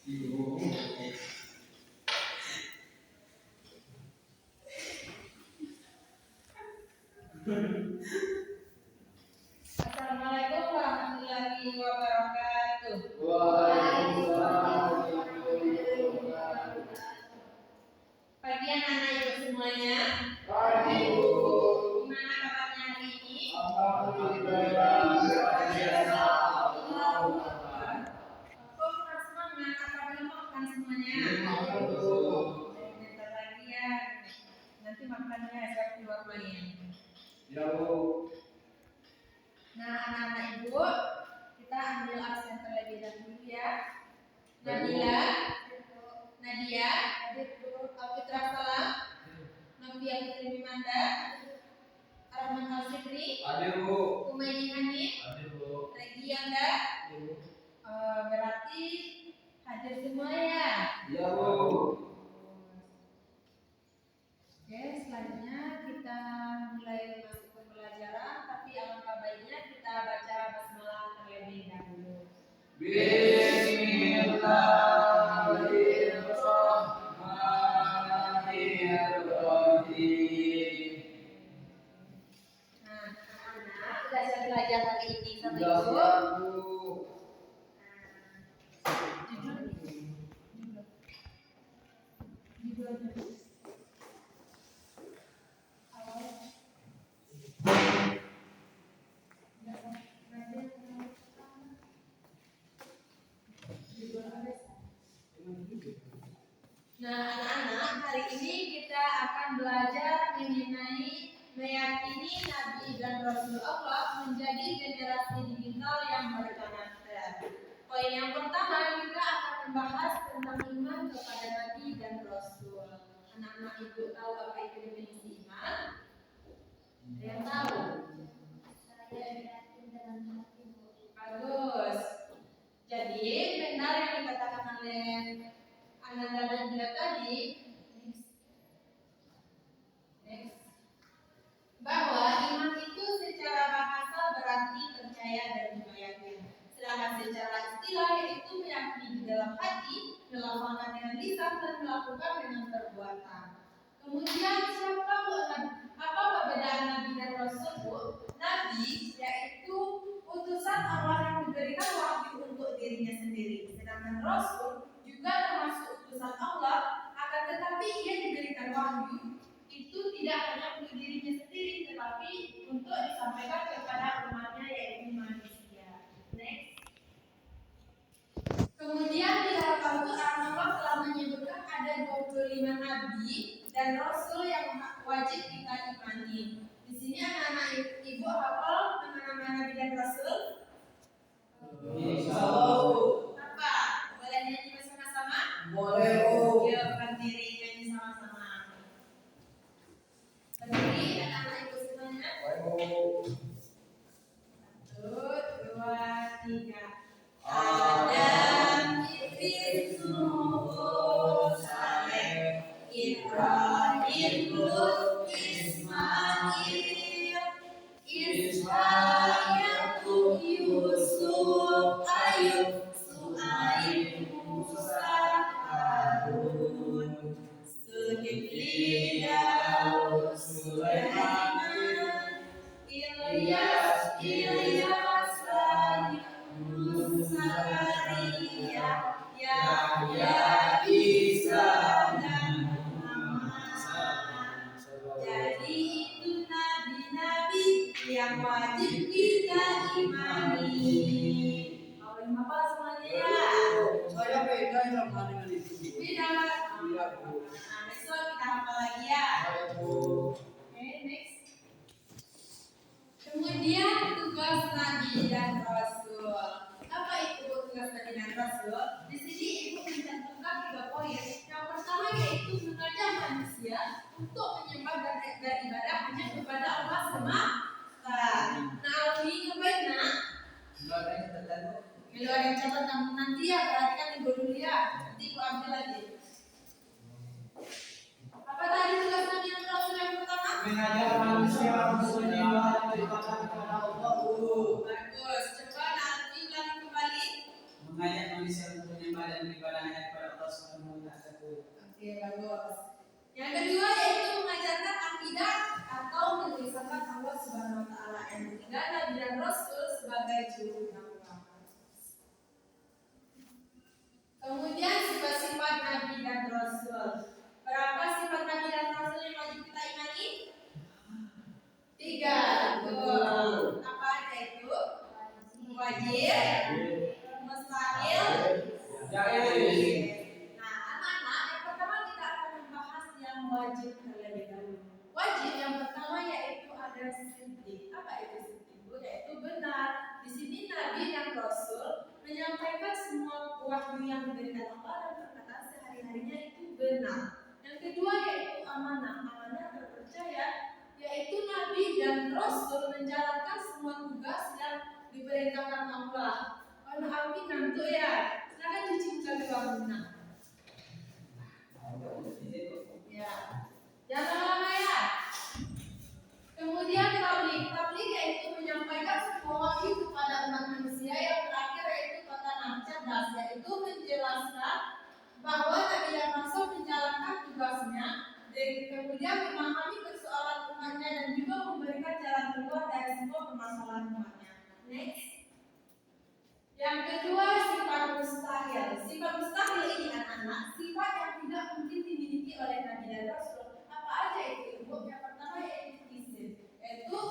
Assalamualaikum warahmatullahi wabarakatuh. Waalaikumsalam. Pagi anak-anak ibu semuanya. Pagi Bu. Gimana kabarnya hari ini? Alhamdulillah. Kok kurang semangat? Apa belum makan semuanya? Bentar lagi ya. Nanti makannya saya keluar main. Ya Bu. Nah, anak-anak ibu, kita ambil absen terlebih dahulu ya. Nabila, Nadia, Alfitra Salam, Novia Putri Mimanda, Arman Al-Fikri, Hadir Bu. Umaydi Hanif, Hadir Bu. Regianda. Berarti hadir semua ya. Ya Bu. Oke, selanjutnya kita mulai masuk ke pelajaran, tapi alangkah baiknya kita baca basmalah terlebih dahulu. Bismillahirrahmanirrahim. Nah, anak-anak sudah siap belajar hari ini sama Sudah ibu. siap Bu. Nah, anak-anak, hari ini kita akan belajar mengenai meyakini Nabi dan Rasul Allah menjadi generasi digital yang berkarakter. Poin yang pertama, kita akan membahas tentang iman kepada Nabi dan Rasul. Anak-anak ibu tahu apa itu definisi iman? Ada yang tahu? Bagus. Jadi, benar yang dikatakan oleh Ananda dan Bila tadi, bahwa iman itu secara bahasa berarti percaya dan meyakini. Sedangkan secara istilah yaitu meyakini di dalam hati, melafalkan dengan lisan dan melakukan dengan perbuatan. Kemudian apa perbedaan Nabi dan Rasul? Nabi yaitu utusan Allah yang diberikan wahyu untuk dirinya sendiri. Sedangkan Rasul juga termasuk utusan Allah, akan tetapi ia diberikan wahyu itu tidak hanya untuk dirinya sendiri, tetapi untuk disampaikan kepada umatnya yaitu manusia. Next. Kemudian di dalam Al-Quran Allah telah menyebutkan ada 25 nabi dan rasul yang wajib kita imani. Di sini anak-anak ibu hafal nama-nama nabi dan rasul? Bisa. Apa? Boleh nyanyi bersama-sama? Boleh Bu. Yuk, berdiri nyanyi sama-sama. Berdiri anak-anak ibu semuanya. Baik Bu. 1, 2, 3. Adam, Idris, Nuh, Saleh, Ibrahim, Lut, Ismail, Ishak, Yakub, Yusuf, Ayub, Su'aib, Musa, Harun, Zulkifli, Daud, Sulaiman, Ilyas, Yunus, Zakaria, Yahya, Isa, dan Muhammad. Jadi itu nabi-nabi yang wajib kita imani. Mau hafal semuanya ya? Saya beda sama dengan itu. Beda. Iya Bu. Nah, besok kita hafal lagi ya. Baik Bu. Oke, next. Kemudian tugas Nabi dan Rasul. Apa itu tugas Nabi dan Rasul? Di sini ibu mencantumkan 3 poin. Yang pertama yaitu mengajak manusia untuk menyembah dan beribadah hanya kepada Allah semata. Nah, Alfi ngapain nak? Kalau ada yang catat nanti ya, perhatikan ibu dulu ya. Nanti ibu ambil lagi. Apa tadi tugas Nabi dan Rasul yang pertama? Mengajak manusia untuk menyembah dan beribadah kepada Allah Bu. Bagus. Coba nanti ulangi kembali. Mengajak manusia untuk menyembah dan beribadah hanya Oke, bagus. Yang kedua yaitu mengajarkan akidah atau mengisahkan Allah Subhanahu wa taala. Yang ketiga Nabi dan Rasul sebagai juru dakwah. Kemudian sifat-sifat Nabi dan Rasul. Berapa sifat Nabi dan Rasul yang wajib kita imani? 3. Betul. Apa aja itu? Wajib, mustahil, jaiz. Nah, anak-anak, yang pertama kita akan membahas yang wajib terlebih dahulu. Wajib yang pertama yaitu ada siddiq. Apa itu siddiq? Yaitu benar. Di sini Nabi dan Rasul menyampaikan semua wahyu yang diberikan Allah dan perkataan sehari-harinya itu benar. Yang kedua yaitu amanah. Amanah terpercaya, yaitu Nabi dan Rasul menjalankan semua tugas yang diperintahkan Allah. Kalau Alkitab itu ya, silakan dicinta doa. Ya, jangan lama ya. Kemudian tabligh yaitu menyampaikan semua wahyu kepada umat manusia. Yang terakhir yaitu kata cerdas, yaitu menjelaskan bahwa Nabi dan Rasul menjalankan tugasnya dan kemudian memahami persoalan umatnya dan juga memberikan jalan keluar dari semua permasalahan umatnya. Next. Yang kedua sifat mustahil. Sifat mustahil ini anak-anak sifat yang tidak mungkin dimiliki oleh Nabi dan Rasul. Apa aja itu? Yang pertama yaitu izin, yaitu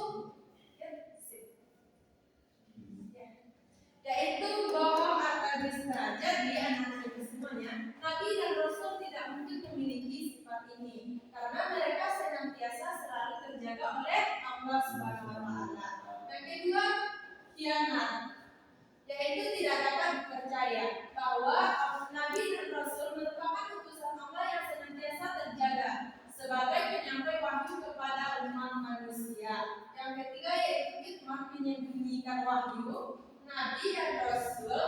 bohong atau dusta. Jadi anak-anak itu semuanya, Nabi dan Rasul tidak mungkin memiliki sifat ini karena mereka senantiasa selalu terjaga oleh Allah Subhanahu wa taala. Yang kedua, khianat, yaitu tidak dapat dipercaya bahwa Nabi dan Rasul merupakan utusan Allah yang senantiasa terjaga sebagai penyampai wahyu kepada umat manusia. Yang ketiga yaitu hikmah menyembunyikan wahyu. Nabi dan Rasul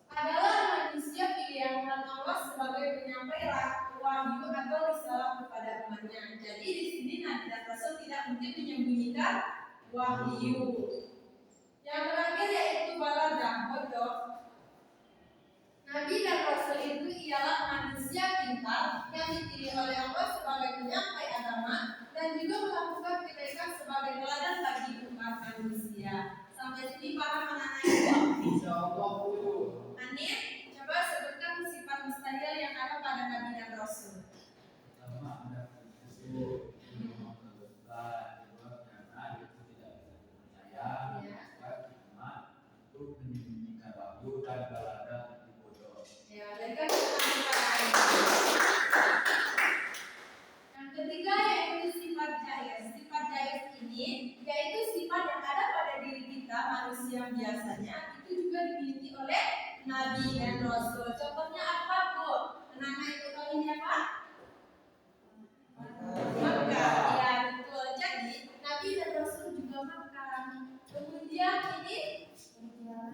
adalah manusia pilihan Allah sebagai penyampai wahyu atau risalah kepada umatnya. Jadi di sini Nabi dan Rasul tidak mungkin menyembunyikan wahyu. Yang terakhir yaitu balaghah, bodoh. Nabi dan Rasul itu ialah manusia pintar yang dipilih oleh Allah sebagai penyampai agama dan juga melakukan kebaikan sebagai teladan bagi umat manusia. Sampai sini paham anak-anak itu? Insyaallah Bu. Anin, coba sebutkan sifat mustahil yang ada pada Nabi dan Rasul. Pertama ada itu karena itu tidak percaya, itu menyembunyikan wahyu dan balada di bodoh. Ya, berikan yang ketiga yaitu sifat jaiz. Sifat jaiz ini yaitu sifat yang ada pada diri kita manusia biasanya itu juga dimiliki oleh Nabi dan Rasul. Contohnya apa Bu? Anak-anak itu tahu ini apa? Makan. Ya betul. Jadi Nabi dan Rasul juga makan. Kemudian ini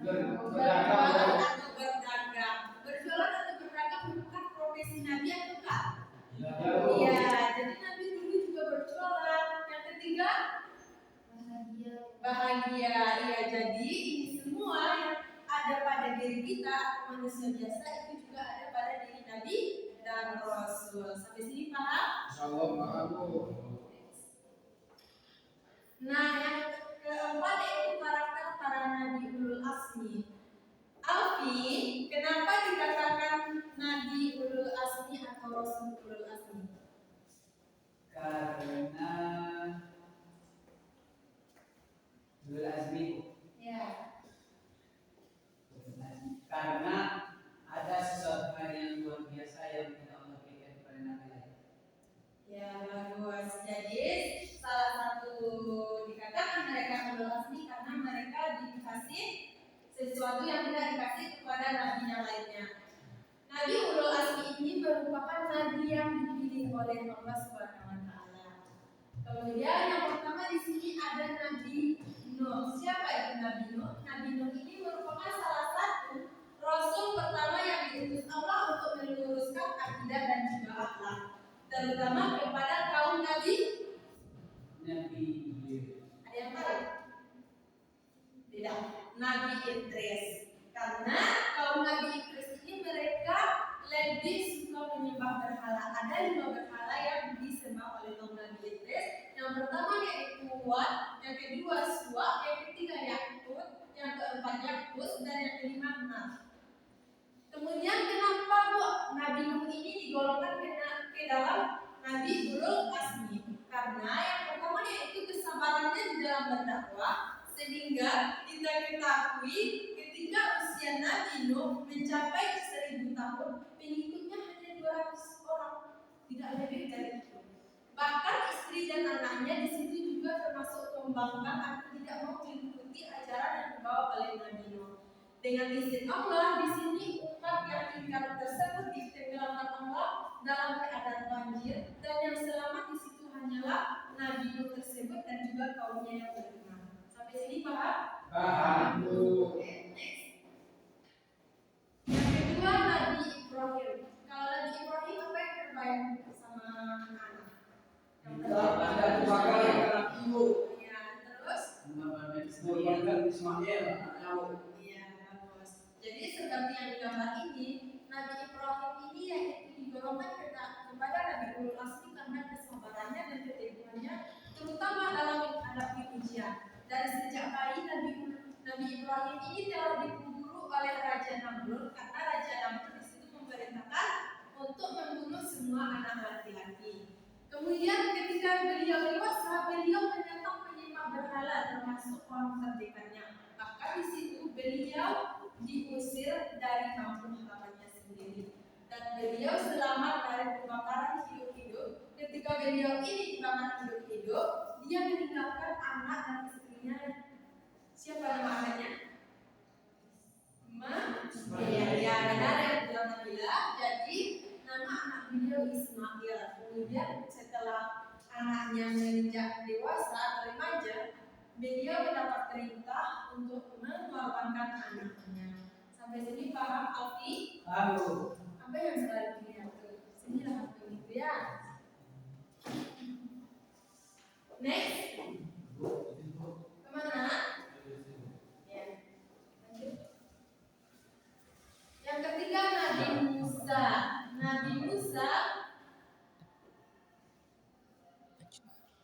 berjualan atau berdagang. Berjualan atau berdagang merupakan profesi Nabi atau enggak? Iya, jadi Nabi dulu juga berjualan. Yang ketiga, bahagia. Iya, jadi ini semua yang ada pada diri kita atau manusia biasa itu juga ada pada diri Nabi dan Rasul. Sampai sini paham? Insyaallah paham Bu. Nah, yang keempat yaitu karakter para Nabi Ulul Azmi. Alfi, kenapa dikatakan Nabi Ulul Azmi atau Rasul Ulul Azmi? Karena Ulul Azmi. Ya. Karena ada sesuatu hal yang luar biasa yang tidak Allah berikan kepada Nabi lain. Ya, bagus. Jadi salah satu dikatakan mereka Ulul Azmi karena mereka dikasih sesuatu yang tidak dikasih kepada nabi yang lainnya. Nabi Ulul Azmi ini merupakan nabi yang dipilih oleh Allah Subhanahu wa taala. Kemudian yang pertama di sini ada Nabi Nuh. Siapa itu Nabi Nuh? Nabi Nuh ini merupakan salah satu rasul pertama yang diutus Allah untuk meluruskan akidah dan juga akhlak, terutama kepada kaum Nabi. Ada yang tahu? Tidak. Nabi Idris. Karena kaum Nabi Idris ini mereka lebih suka menyembah ada 5 berhala yang disembah oleh kaum Nabi Idris. Yang pertama yaitu Wat, yang kedua Suwa, yang ketiga Yakut, yang keempat Yakus, dan yang kelima Nar. Kemudian kenapa Nabi Nuh ini digolongkan ke dalam Nabi Ulul Azmi? Karena yang pertama yaitu kesabarannya di dalam berdakwah, sehingga kita ketahui ketika usia Nabi Nuh mencapai 1000 tahun, pengikutnya hanya 200 orang, tidak lebih dari itu. Bahkan istri dan anaknya di situ juga termasuk pembangkang atau tidak mau mengikuti ajaran yang dibawa oleh Nabi Nuh. Dengan izin Allah, di sini umat yang ingkar tersebut ditenggelamkan Allah dalam keadaan banjir, dan yang selamat di situ hanyalah Nabi Nuh tersebut dan juga kaumnya yang beriman. Sampai sini paham? Paham, Bu. Next. Yang kedua Nabi Ibrahim. Kalau Nabi Ibrahim apa yang terbayang sama anak? Ada dua kali anak ibu. Ya, terus? Mengorbankan Ismail, anaknya. Iya, bagus. Jadi seperti yang digambar ini, Nabi Ibrahim ini yaitu digolongkan kepada Nabi Ulul Azmi karena kesabarannya dan keteguhannya, terutama dalam menghadapi ujian. Dari sejak bayi Nabi Ibrahim ini telah diburu oleh Raja Namrud, karena Raja Namrud di situ memerintahkan untuk membunuh semua anak laki-laki. Kemudian ketika beliau dewasa, beliau menentang penyembah berhala termasuk orang terdekatnya. Bahkan di situ beliau diusir dari kampung halamannya sendiri, dan beliau selamat dari pembakaran hidup-hidup. Ketika beliau ini dibakar hidup-hidup, dia meninggalkan anak dan istrinya. Siapa nama anaknya? Ya, benar yang bilang Nabila. Jadi nama anak beliau Ismail. Kemudian setelah anaknya menginjak dewasa atau remaja, beliau mendapat perintah untuk mengorbankan anaknya. Sampai sini paham, Alfi? Paham. Apa yang selalu dilihat tuh? Sini lah begitu ya. Next. Kemana? Ya. Lanjut. Yang ketiga Nabi Musa.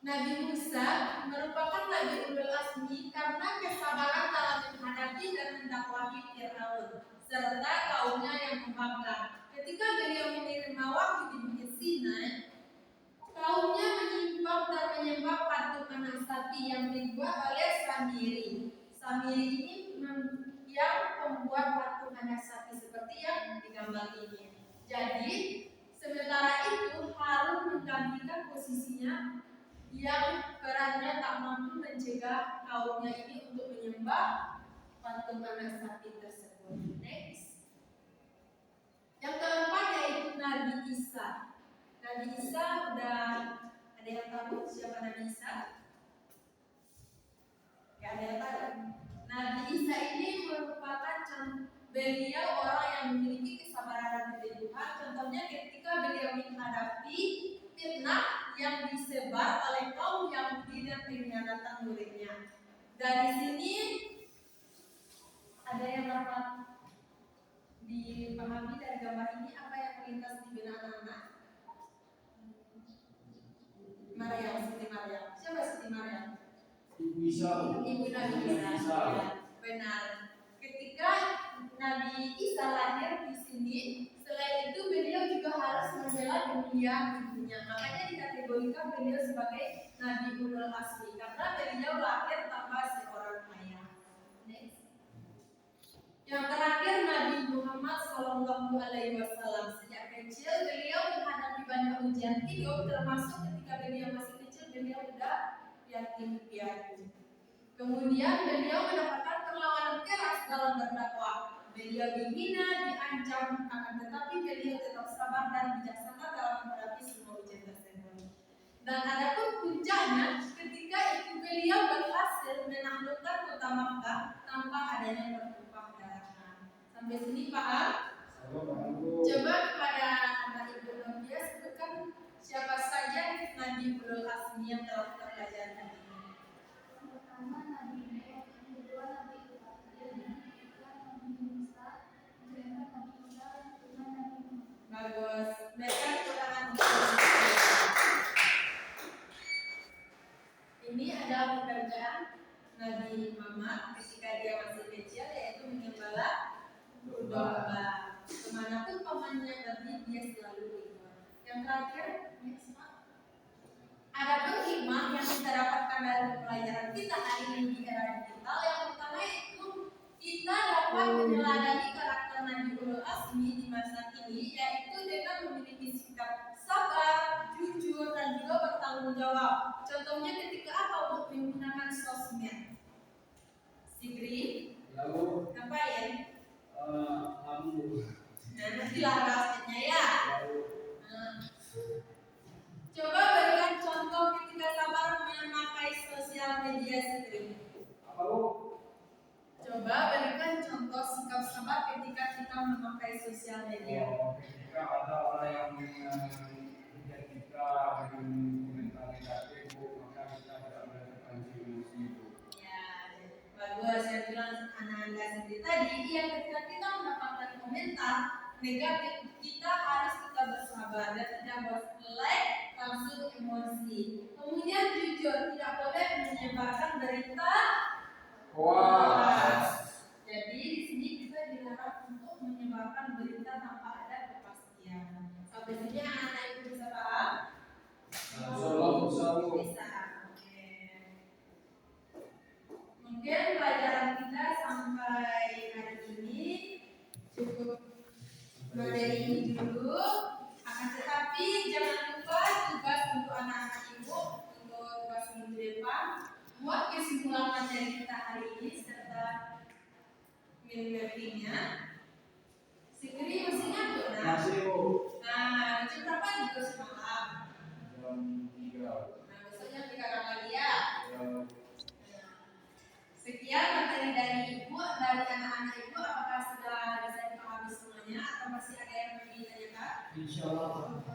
Nabi Musa merupakan Nabi Ulul Azmi karena kesabaran dalam menghadapi dan mendakwahi Fir'aun serta kaumnya yang membangkang. Ketika beliau menerima wahyu di Bukit Sinai, kaumnya menyimpang dan menyembah patung anak sapi yang dibuat oleh Samiri. Samiri ini yang membuat patung anak sapi seperti yang digambar ini. Jadi sementara itu Harun menggantikan posisinya yang perannya tak mampu mencegah kaumnya ini untuk menyembah patung anak sapi tersebut. Next. Yang keempat yaitu Nabi Isa. Nabi Isa udah ada yang tahu siapa Nabi Isa? Gak ada yang tahu. Nabi Isa ini merupakan beliau orang yang memiliki kesabaran dan keteguhan. Contohnya ketika beliau menghadapi fitnah yang disebar oleh kaum Yahudi dan pengkhianatan muridnya. Dari sini ada yang dapat dipahami dari gambar ini apa yang melintas di benak anak-anak? Maryam, Siti Maryam. Siapa Siti Maryam? Ibu Isa. Ibu Nabi Isa. Benar. Ketika Nabi Isa lahir di sini, selain itu beliau juga harus membela dunia ibunya. Makanya dikategorikan beliau sebagai Nabi Ulul Azmi karena beliau lahir tanpa seorang ayah. Next. Yang terakhir Nabi Muhammad SAW. Sejak kecil beliau menghadapi banyak ujian hidup, termasuk ketika beliau masih kecil beliau sudah yatim piatu. Kemudian beliau mendapatkan perlawanan keras dalam berdakwah. Beliau dihina, diancam, akan tetapi beliau tetap sabar dan bijaksana dalam menghadapi semua ujian tersebut. Dan adapun puncaknya, ketika itu beliau berhasil menaklukkan kota Makkah tanpa adanya pertumpahan darah. Sampai sini paham? Coba kepada anak ibu Novia sebutkan siapa saja Nabi Ulul Azmi yang telah kita pelajari hari ini. Pertama Nabi Nuh, yang kedua Nabi Ibrahim, yang ketiga Nabi Musa, yang keempat Nabi Isa, yang kelima Nabi Muhammad. Bagus. Mereka kekurangan dia selalu hikmah. Yang terakhir, adapun hikmah yang kita dapatkan dari pelajaran kita hari ini di era digital, yang pertama itu kita dapat meneladani karakter Nabi Ulul Azmi di masa kini, yaitu dengan memiliki sikap sabar, jujur, dan juga bertanggung jawab. Contohnya ketika apa Bu? Menggunakan sosmed. Sigri, Lalu ngapain? kamu Nah, nanti bahasanya ya. lalu Coba berikan contoh ketika sabar memakai sosial media Sigri. apa lu? Coba berikan contoh sikap sabar ketika kita memakai sosial media. Ketika ada orang yang menghujat kita dengan komentar negatif, maka kita tidak boleh terpancing emosi itu. Ya, bagus saya bilang anak-anak sendiri tadi, yang ketika kita mendapatkan komentar negatif, kita harus bersabar dan tidak boleh langsung emosi. Kemudian jujur, tidak boleh menyebarkan berita hoax. Jadi di sini kita dilarang untuk menyebarkan berita tanpa ada kepastian. Sampai sini anak-anak itu bisa paham? Bisa. Bisa. Oke. Mungkin pelajaran kita sampai hari ini cukup materi ini dulu. Akan tetapi jangan lupa tugas untuk anak-anak ibu untuk tugas minggu depan, buat kesimpulan materi kita hari ini serta mappingnya. Sigri masih ngantuk nak? Masih Bu. Nah, jam berapa nih terus malam? Jam 3. Nah, besoknya kita lagi ya. Jam Sekian materi dari ibu, dari anak-anak ibu. Apakah sudah bisa dipahami semuanya atau masih ada yang ingin ditanyakan? Insya Allah.